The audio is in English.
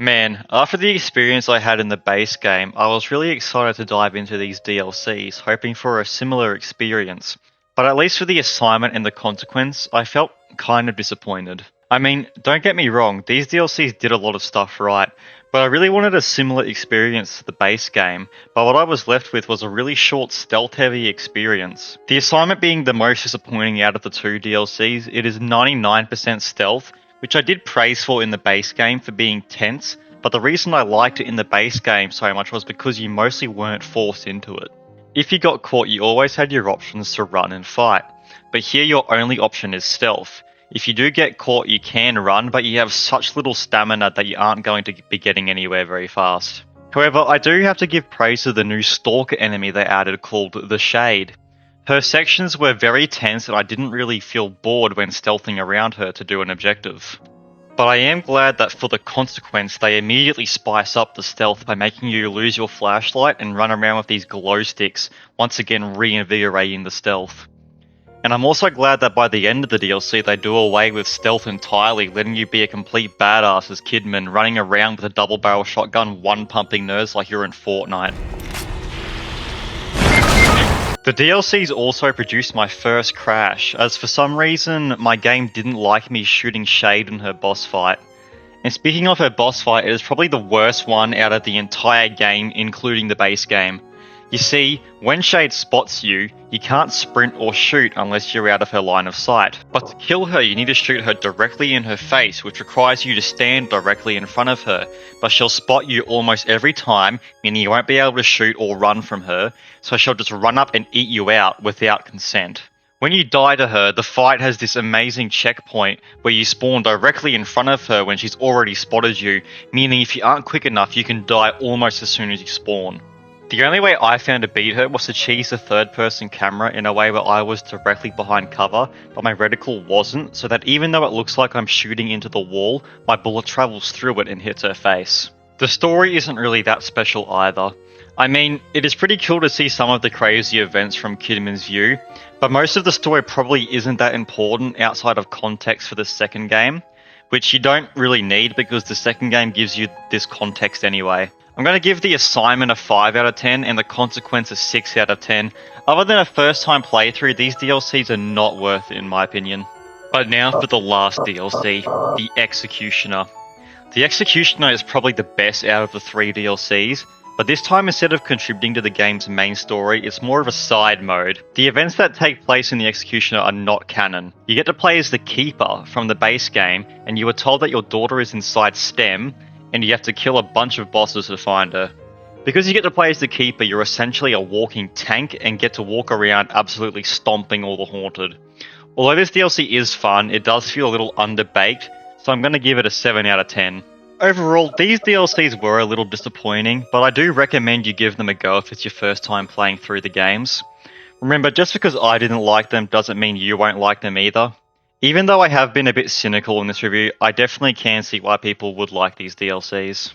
Man, after the experience I had in the base game, I was really excited to dive into these DLCs, hoping for a similar experience. But at least for the assignment and the consequence, I felt kind of disappointed. I mean, don't get me wrong, these DLCs did a lot of stuff right, but I really wanted a similar experience to the base game, but what I was left with was a really short stealth heavy experience. The assignment being the most disappointing out of the two DLCs, it is 99% stealth, which I did praise for in the base game for being tense, but the reason I liked it in the base game so much was because you mostly weren't forced into it. If you got caught, you always had your options to run and fight, but here your only option is stealth. If you do get caught, you can run, but you have such little stamina that you aren't going to be getting anywhere very fast. However, I do have to give praise to the new stalker enemy they added called the Shade. Her sections were very tense and I didn't really feel bored when stealthing around her to do an objective. But I am glad that for the consequence they immediately spice up the stealth by making you lose your flashlight and run around with these glow sticks, once again reinvigorating the stealth. And I'm also glad that by the end of the DLC they do away with stealth entirely, letting you be a complete badass as Kidman, running around with a double barrel shotgun, one pumping nerds like you're in Fortnite. The DLCs also produced my first crash, as for some reason my game didn't like me shooting Shade in her boss fight. And speaking of her boss fight, it is probably the worst one out of the entire game, including the base game. You see, when Shade spots you, you can't sprint or shoot unless you're out of her line of sight. But to kill her, you need to shoot her directly in her face, which requires you to stand directly in front of her. But she'll spot you almost every time, meaning you won't be able to shoot or run from her, so she'll just run up and eat you out without consent. When you die to her, the fight has this amazing checkpoint where you spawn directly in front of her when she's already spotted you, meaning if you aren't quick enough, you can die almost as soon as you spawn. The only way I found to beat her was to cheese the third-person camera in a way where I was directly behind cover, but my reticle wasn't, so that even though it looks like I'm shooting into the wall, my bullet travels through it and hits her face. The story isn't really that special either. I mean, it is pretty cool to see some of the crazy events from Kidman's view, but most of the story probably isn't that important outside of context for the second game, which you don't really need because the second game gives you this context anyway. I'm going to give the assignment a 5 out of 10 and the consequence a 6 out of 10. Other than a first time playthrough, these DLCs are not worth it in my opinion. But now for the last DLC, the Executioner. The Executioner is probably the best out of the 3 DLCs, but this time instead of contributing to the game's main story, it's more of a side mode. The events that take place in the Executioner are not canon. You get to play as the Keeper from the base game, and you are told that your daughter is inside STEM, and you have to kill a bunch of bosses to find her. Because you get to play as the Keeper, you're essentially a walking tank and get to walk around absolutely stomping all the Haunted. Although this DLC is fun, it does feel a little underbaked, so I'm going to give it a 7 out of 10. Overall, these DLCs were a little disappointing, but I do recommend you give them a go if it's your first time playing through the games. Remember, just because I didn't like them doesn't mean you won't like them either. Even though I have been a bit cynical in this review, I definitely can see why people would like these DLCs.